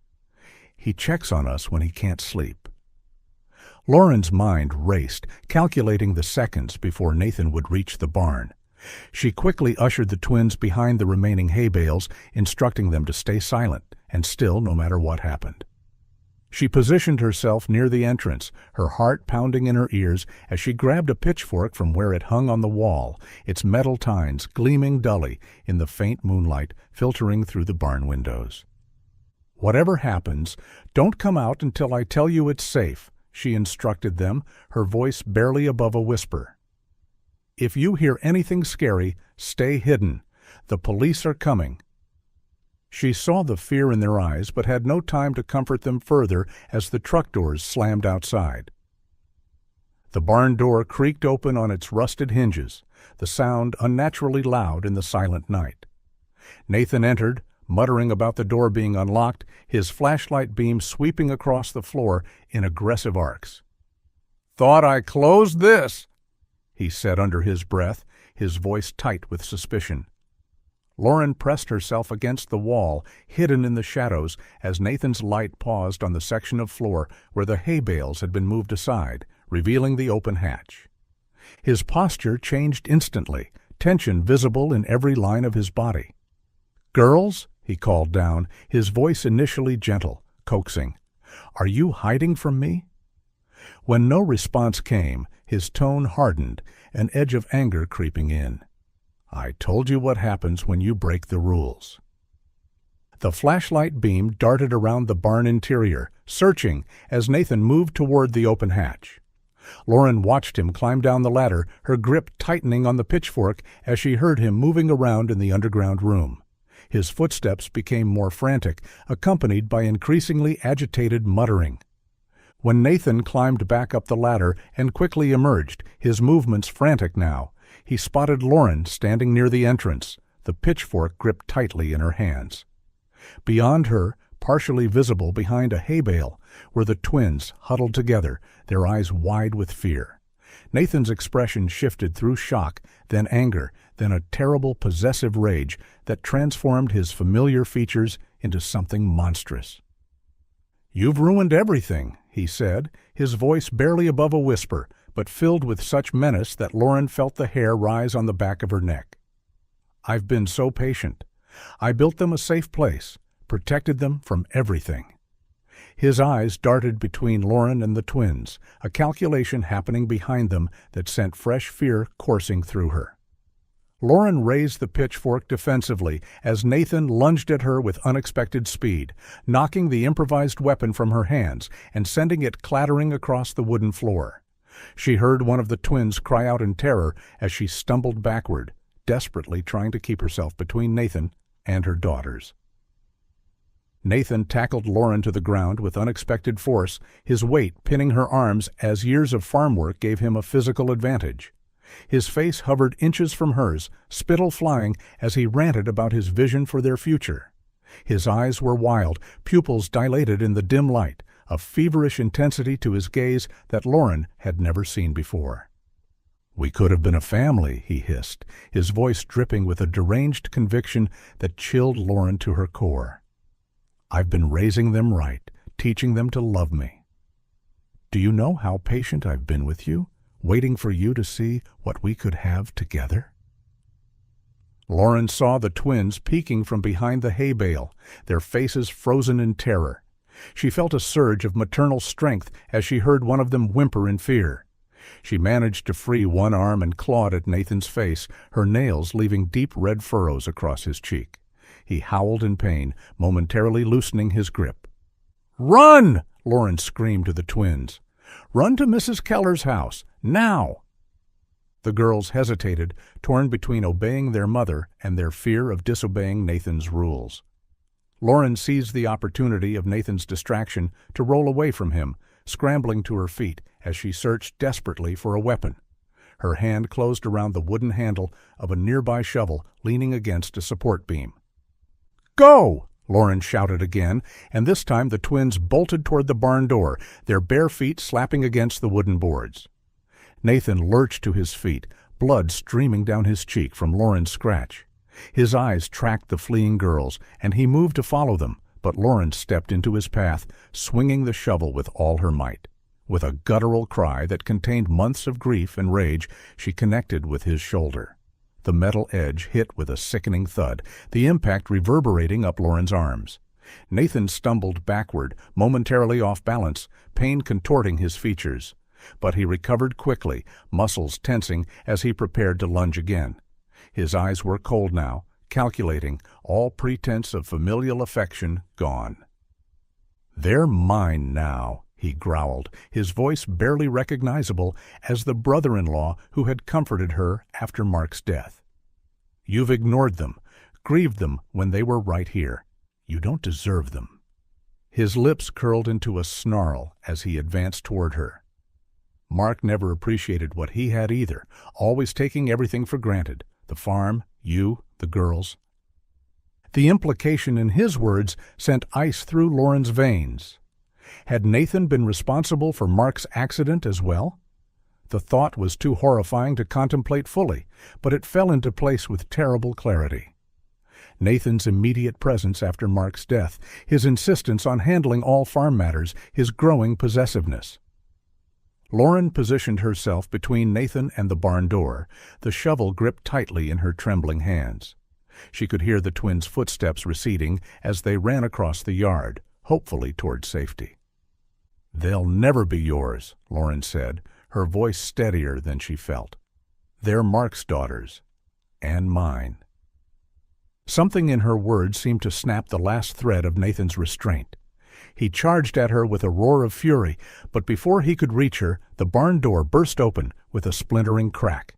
"He checks on us when he can't sleep." Lauren's mind raced, calculating the seconds before Nathan would reach the barn. She quickly ushered the twins behind the remaining hay bales, instructing them to stay silent and still no matter what happened. She positioned herself near the entrance, her heart pounding in her ears as she grabbed a pitchfork from where it hung on the wall, its metal tines gleaming dully in the faint moonlight filtering through the barn windows. "Whatever happens, don't come out until I tell you it's safe," she instructed them, her voice barely above a whisper. "If you hear anything scary, stay hidden. The police are coming." She saw the fear in their eyes but had no time to comfort them further as the truck doors slammed outside. The barn door creaked open on its rusted hinges, the sound unnaturally loud in the silent night. Nathan entered, muttering about the door being unlocked, his flashlight beam sweeping across the floor in aggressive arcs. "Thought I closed this," he said under his breath, his voice tight with suspicion. Lauren pressed herself against the wall, hidden in the shadows, as Nathan's light paused on the section of floor where the hay bales had been moved aside, revealing the open hatch. His posture changed instantly, tension visible in every line of his body. "Girls," he called down, his voice initially gentle, coaxing, "are you hiding from me?" When no response came, his tone hardened, an edge of anger creeping in. "I told you what happens when you break the rules." The flashlight beam darted around the barn interior, searching as Nathan moved toward the open hatch. Lauren watched him climb down the ladder, her grip tightening on the pitchfork as she heard him moving around in the underground room. His footsteps became more frantic, accompanied by increasingly agitated muttering. When Nathan climbed back up the ladder and quickly emerged, his movements frantic now, he spotted Lauren standing near the entrance, the pitchfork gripped tightly in her hands. Beyond her, partially visible behind a hay bale, were the twins huddled together, their eyes wide with fear. Nathan's expression shifted through shock, then anger, then a terrible possessive rage that transformed his familiar features into something monstrous. "You've ruined everything," he said, his voice barely above a whisper, but filled with such menace that Lauren felt the hair rise on the back of her neck. "I've been so patient. I built them a safe place, protected them from everything." His eyes darted between Lauren and the twins, a calculation happening behind them that sent fresh fear coursing through her. Lauren raised the pitchfork defensively as Nathan lunged at her with unexpected speed, knocking the improvised weapon from her hands and sending it clattering across the wooden floor. She heard one of the twins cry out in terror as she stumbled backward, desperately trying to keep herself between Nathan and her daughters. Nathan tackled Lauren to the ground with unexpected force, his weight pinning her arms as years of farm work gave him a physical advantage. His face hovered inches from hers, spittle flying as he ranted about his vision for their future. His eyes were wild, pupils dilated in the dim light, a feverish intensity to his gaze that Lauren had never seen before. "We could have been a family," he hissed, his voice dripping with a deranged conviction that chilled Lauren to her core. "I've been raising them right, teaching them to love me. Do you know how patient I've been with you, waiting for you to see what we could have together?" Lauren saw the twins peeking from behind the hay bale, their faces frozen in terror. She felt a surge of maternal strength as she heard one of them whimper in fear. She managed to free one arm and clawed at Nathan's face, her nails leaving deep red furrows across his cheek. He howled in pain, momentarily loosening his grip. "Run!" Lauren screamed to the twins. "Run to Mrs. Keller's house, now!" The girls hesitated, torn between obeying their mother and their fear of disobeying Nathan's rules. Lauren seized the opportunity of Nathan's distraction to roll away from him, scrambling to her feet as she searched desperately for a weapon. Her hand closed around the wooden handle of a nearby shovel leaning against a support beam. "Go!" Lauren shouted again, and this time the twins bolted toward the barn door, their bare feet slapping against the wooden boards. Nathan lurched to his feet, blood streaming down his cheek from Lauren's scratch. His eyes tracked the fleeing girls, and he moved to follow them, but Lauren stepped into his path, swinging the shovel with all her might. With a guttural cry that contained months of grief and rage, she connected with his shoulder. The metal edge hit with a sickening thud, the impact reverberating up Lauren's arms. Nathan stumbled backward, momentarily off balance, pain contorting his features. But he recovered quickly, muscles tensing as he prepared to lunge again. His eyes were cold now, calculating, all pretense of familial affection gone. "They're mine now," he growled, his voice barely recognizable as the brother-in-law who had comforted her after Mark's death. "You've ignored them, grieved them when they were right here. You don't deserve them." His lips curled into a snarl as he advanced toward her. Mark never appreciated what he had either, always taking everything for granted. The farm, you, the girls. The implication in his words sent ice through Lauren's veins. Had Nathan been responsible for Mark's accident as well? The thought was too horrifying to contemplate fully, but it fell into place with terrible clarity. Nathan's immediate presence after Mark's death, his insistence on handling all farm matters, his growing possessiveness. Lauren positioned herself between Nathan and the barn door, the shovel gripped tightly in her trembling hands. She could hear the twins' footsteps receding as they ran across the yard, hopefully toward safety. "They'll never be yours," Lauren said, her voice steadier than she felt. "They're Mark's daughters, and mine." Something in her words seemed to snap the last thread of Nathan's restraint. He charged at her with a roar of fury, but before he could reach her, the barn door burst open with a splintering crack.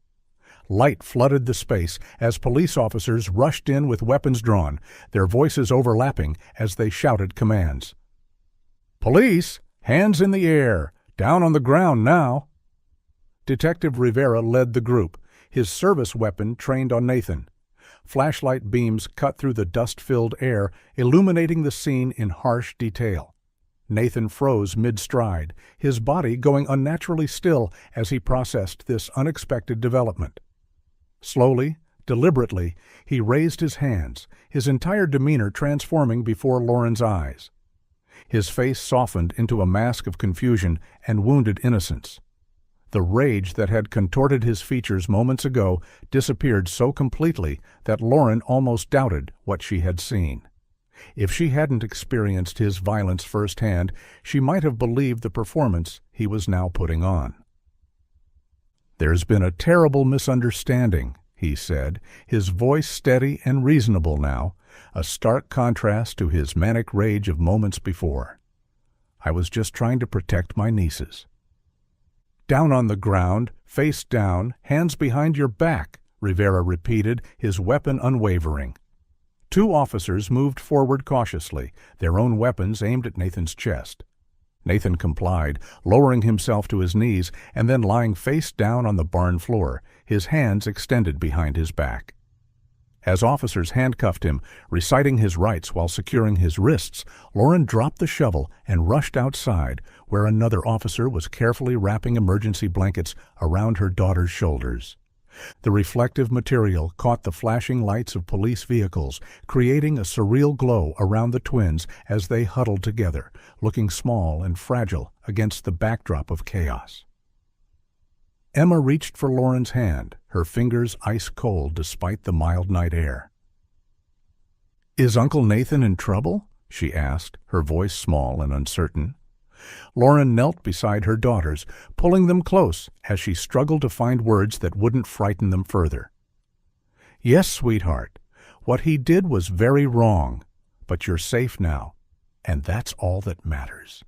Light flooded the space as police officers rushed in with weapons drawn, their voices overlapping as they shouted commands. "Police! Hands in the air! Down on the ground now!" Detective Rivera led the group, his service weapon trained on Nathan. Flashlight beams cut through the dust-filled air, illuminating the scene in harsh detail. Nathan froze mid-stride, his body going unnaturally still as he processed this unexpected development. Slowly, deliberately, he raised his hands, his entire demeanor transforming before Lauren's eyes. His face softened into a mask of confusion and wounded innocence. The rage that had contorted his features moments ago disappeared so completely that Lauren almost doubted what she had seen. If she hadn't experienced his violence firsthand, she might have believed the performance he was now putting on. "There's been a terrible misunderstanding," he said, his voice steady and reasonable now, a stark contrast to his manic rage of moments before. "I was just trying to protect my nieces." "Down on the ground, face down, hands behind your back," Rivera repeated, his weapon unwavering. Two officers moved forward cautiously, their own weapons aimed at Nathan's chest. Nathan complied, lowering himself to his knees and then lying face down on the barn floor, his hands extended behind his back. As officers handcuffed him, reciting his rights while securing his wrists, Lauren dropped the shovel and rushed outside, where another officer was carefully wrapping emergency blankets around her daughter's shoulders. The reflective material caught the flashing lights of police vehicles, creating a surreal glow around the twins as they huddled together, looking small and fragile against the backdrop of chaos. Emma reached for Lauren's hand, her fingers ice-cold despite the mild night air. "Is Uncle Nathan in trouble?" she asked, her voice small and uncertain. Lauren knelt beside her daughters, pulling them close as she struggled to find words that wouldn't frighten them further. "Yes, sweetheart, what he did was very wrong, but you're safe now, and that's all that matters."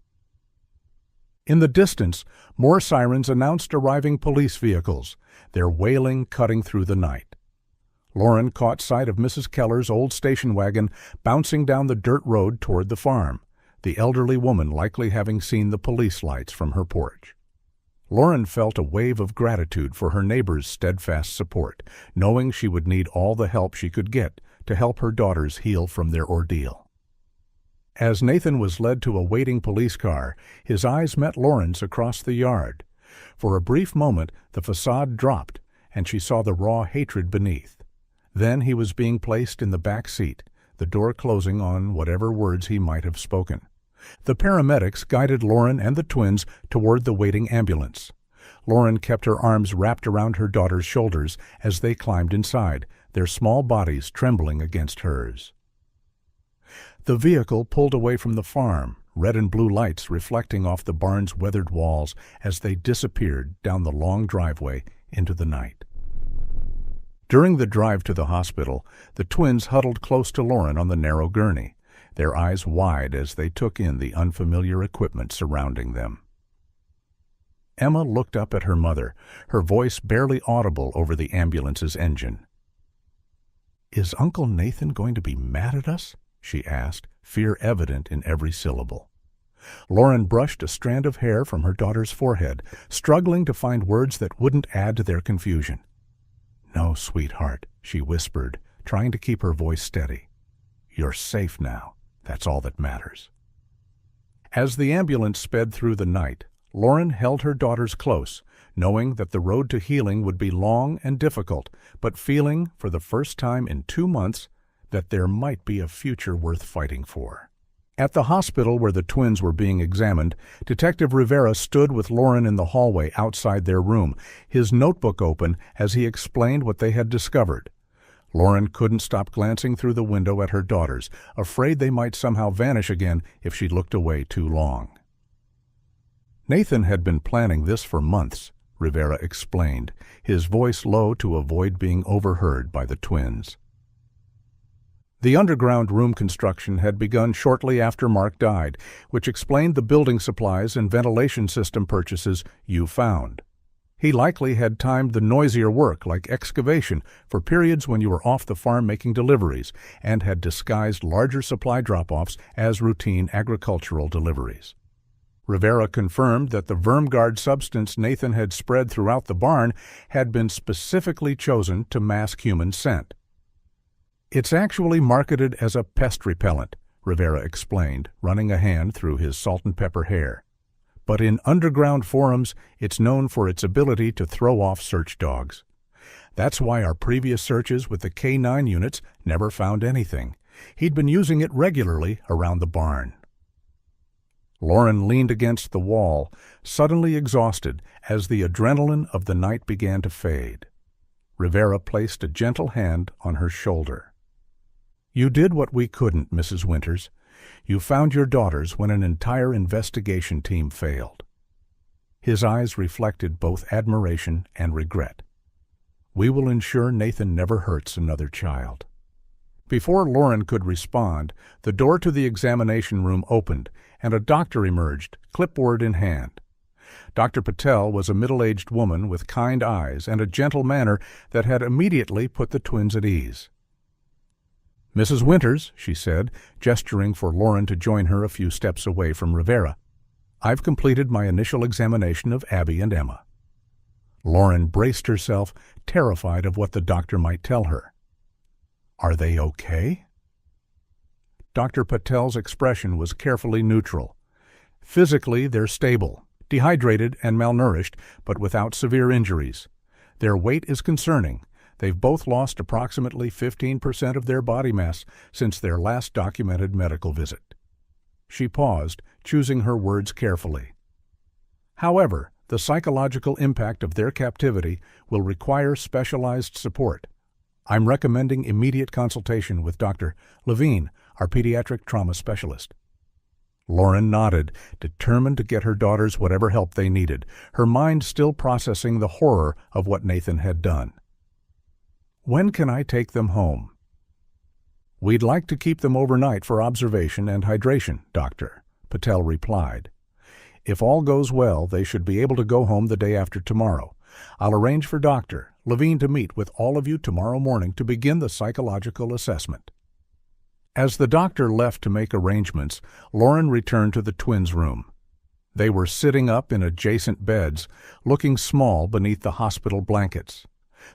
In the distance, more sirens announced arriving police vehicles, their wailing cutting through the night. Lauren caught sight of Mrs. Keller's old station wagon bouncing down the dirt road toward the farm, the elderly woman likely having seen the police lights from her porch. Lauren felt a wave of gratitude for her neighbor's steadfast support, knowing she would need all the help she could get to help her daughters heal from their ordeal. As Nathan was led to a waiting police car, his eyes met Lauren's across the yard. For a brief moment, the facade dropped, and she saw the raw hatred beneath. Then he was being placed in the back seat, the door closing on whatever words he might have spoken. The paramedics guided Lauren and the twins toward the waiting ambulance. Lauren kept her arms wrapped around her daughter's shoulders as they climbed inside, their small bodies trembling against hers. The vehicle pulled away from the farm, red and blue lights reflecting off the barn's weathered walls as they disappeared down the long driveway into the night. During the drive to the hospital, the twins huddled close to Lauren on the narrow gurney, their eyes wide as they took in the unfamiliar equipment surrounding them. Emma looked up at her mother, her voice barely audible over the ambulance's engine. "Is Uncle Nathan going to be mad at us?" she asked, fear evident in every syllable. Lauren brushed a strand of hair from her daughter's forehead, struggling to find words that wouldn't add to their confusion. "No, sweetheart," she whispered, trying to keep her voice steady. "You're safe now. That's all that matters." As the ambulance sped through the night, Lauren held her daughters close, knowing that the road to healing would be long and difficult, but feeling, for the first time in 2 months, that there might be a future worth fighting for. At the hospital where the twins were being examined, Detective Rivera stood with Lauren in the hallway outside their room, his notebook open as he explained what they had discovered. Lauren couldn't stop glancing through the window at her daughters, afraid they might somehow vanish again if she looked away too long. Nathan had been planning this for months, Rivera explained, his voice low to avoid being overheard by the twins. The underground room construction had begun shortly after Mark died, which explained the building supplies and ventilation system purchases you found. He likely had timed the noisier work, like excavation, for periods when you were off the farm making deliveries, and had disguised larger supply drop-offs as routine agricultural deliveries. Rivera confirmed that the Vermguard substance Nathan had spread throughout the barn had been specifically chosen to mask human scent. "It's actually marketed as a pest repellent," Rivera explained, running a hand through his salt and pepper hair. "But in underground forums, it's known for its ability to throw off search dogs. That's why our previous searches with the K9 units never found anything. He'd been using it regularly around the barn." Lauren leaned against the wall, suddenly exhausted as the adrenaline of the night began to fade. Rivera placed a gentle hand on her shoulder. "You did what we couldn't, Mrs. Winters. You found your daughters when an entire investigation team failed." His eyes reflected both admiration and regret. "We will ensure Nathan never hurts another child." Before Lauren could respond, the door to the examination room opened, and a doctor emerged, clipboard in hand. Dr. Patel was a middle-aged woman with kind eyes and a gentle manner that had immediately put the twins at ease. "Mrs. Winters," she said, gesturing for Lauren to join her a few steps away from Rivera, "I've completed my initial examination of Abby and Emma." Lauren braced herself, terrified of what the doctor might tell her. "Are they okay?" Dr. Patel's expression was carefully neutral. "Physically, they're stable, dehydrated and malnourished, but without severe injuries. Their weight is concerning. They've both lost approximately 15% of their body mass since their last documented medical visit." She paused, choosing her words carefully. "However, the psychological impact of their captivity will require specialized support. I'm recommending immediate consultation with Dr. Levine, our pediatric trauma specialist." Lauren nodded, determined to get her daughters whatever help they needed, her mind still processing the horror of what Nathan had done. "When can I take them home?" "We'd like to keep them overnight for observation and hydration, Doctor," Patel replied. "If all goes well, they should be able to go home the day after tomorrow. I'll arrange for Dr. Levine to meet with all of you tomorrow morning to begin the psychological assessment." As the doctor left to make arrangements, Lauren returned to the twins' room. They were sitting up in adjacent beds, looking small beneath the hospital blankets.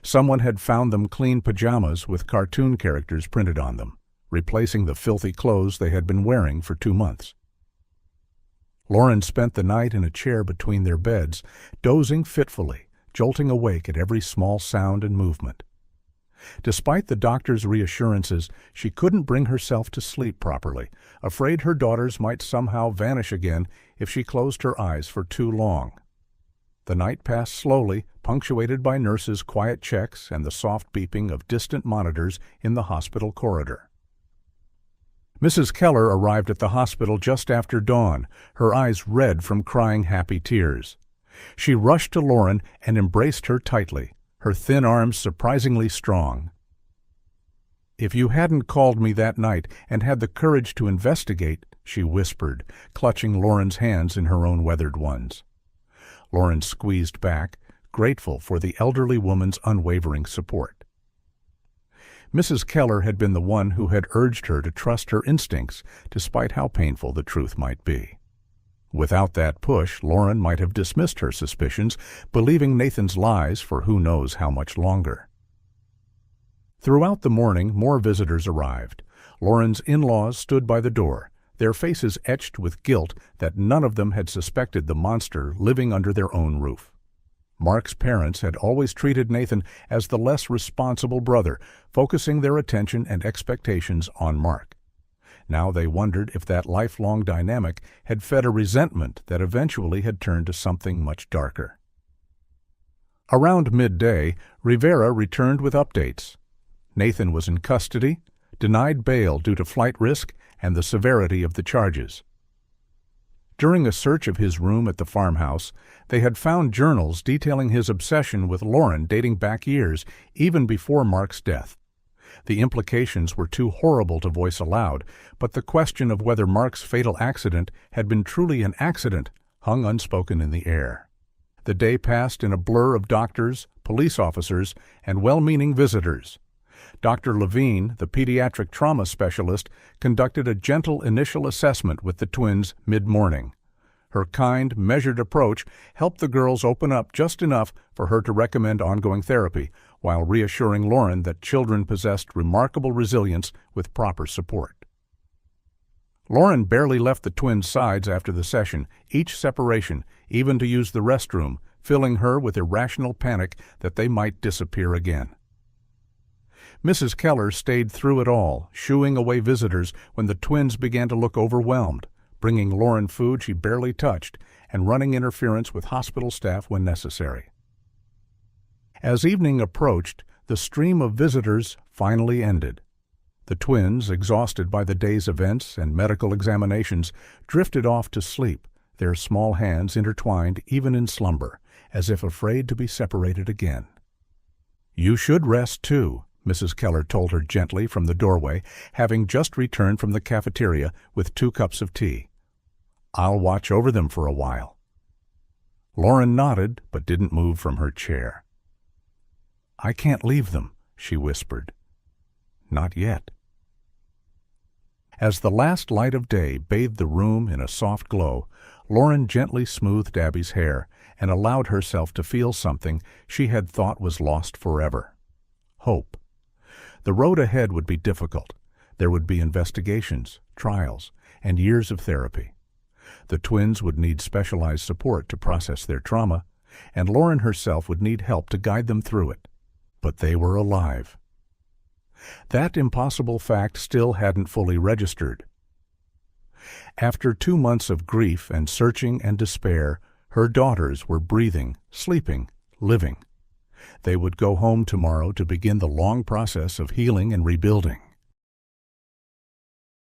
Someone had found them clean pajamas with cartoon characters printed on them, replacing the filthy clothes they had been wearing for 2 months. Lauren spent the night in a chair between their beds, dozing fitfully, jolting awake at every small sound and movement. Despite the doctor's reassurances, she couldn't bring herself to sleep properly, afraid her daughters might somehow vanish again if she closed her eyes for too long. The night passed slowly, punctuated by nurses' quiet checks and the soft beeping of distant monitors in the hospital corridor. Mrs. Keller arrived at the hospital just after dawn, her eyes red from crying happy tears. She rushed to Lauren and embraced her tightly, her thin arms surprisingly strong. "If you hadn't called me that night and had the courage to investigate," she whispered, clutching Lauren's hands in her own weathered ones. Lauren squeezed back, grateful for the elderly woman's unwavering support. Mrs. Keller had been the one who had urged her to trust her instincts, despite how painful the truth might be. Without that push, Lauren might have dismissed her suspicions, believing Nathan's lies for who knows how much longer. Throughout the morning, more visitors arrived. Lauren's in-laws stood by the door, their faces etched with guilt that none of them had suspected the monster living under their own roof. Mark's parents had always treated Nathan as the less responsible brother, focusing their attention and expectations on Mark. Now they wondered if that lifelong dynamic had fed a resentment that eventually had turned to something much darker. Around midday, Rivera returned with updates. Nathan was in custody, denied bail due to flight risk and the severity of the charges. During a search of his room at the farmhouse, they had found journals detailing his obsession with Lauren dating back years, even before Mark's death. The implications were too horrible to voice aloud, but the question of whether Mark's fatal accident had been truly an accident hung unspoken in the air. The day passed in a blur of doctors, police officers, and well-meaning visitors. Dr. Levine, the pediatric trauma specialist, conducted a gentle initial assessment with the twins mid-morning. Her kind, measured approach helped the girls open up just enough for her to recommend ongoing therapy, while reassuring Lauren that children possessed remarkable resilience with proper support. Lauren barely left the twins' sides after the session, each separation, even to use the restroom, filling her with irrational panic that they might disappear again. Mrs. Keller stayed through it all, shooing away visitors when the twins began to look overwhelmed, bringing Lauren food she barely touched, and running interference with hospital staff when necessary. As evening approached, the stream of visitors finally ended. The twins, exhausted by the day's events and medical examinations, drifted off to sleep, their small hands intertwined even in slumber, as if afraid to be separated again. "You should rest, too," Mrs. Keller told her gently from the doorway, having just returned from the cafeteria with 2 cups of tea. "I'll watch over them for a while." Lauren nodded, but didn't move from her chair. "I can't leave them," she whispered. "Not yet." As the last light of day bathed the room in a soft glow, Lauren gently smoothed Abby's hair and allowed herself to feel something she had thought was lost forever: hope. The road ahead would be difficult. There would be investigations, trials, and years of therapy. The twins would need specialized support to process their trauma, and Lauren herself would need help to guide them through it. But they were alive. That impossible fact still hadn't fully registered. After 2 months of grief and searching and despair, her daughters were breathing, sleeping, living. They would go home tomorrow to begin the long process of healing and rebuilding.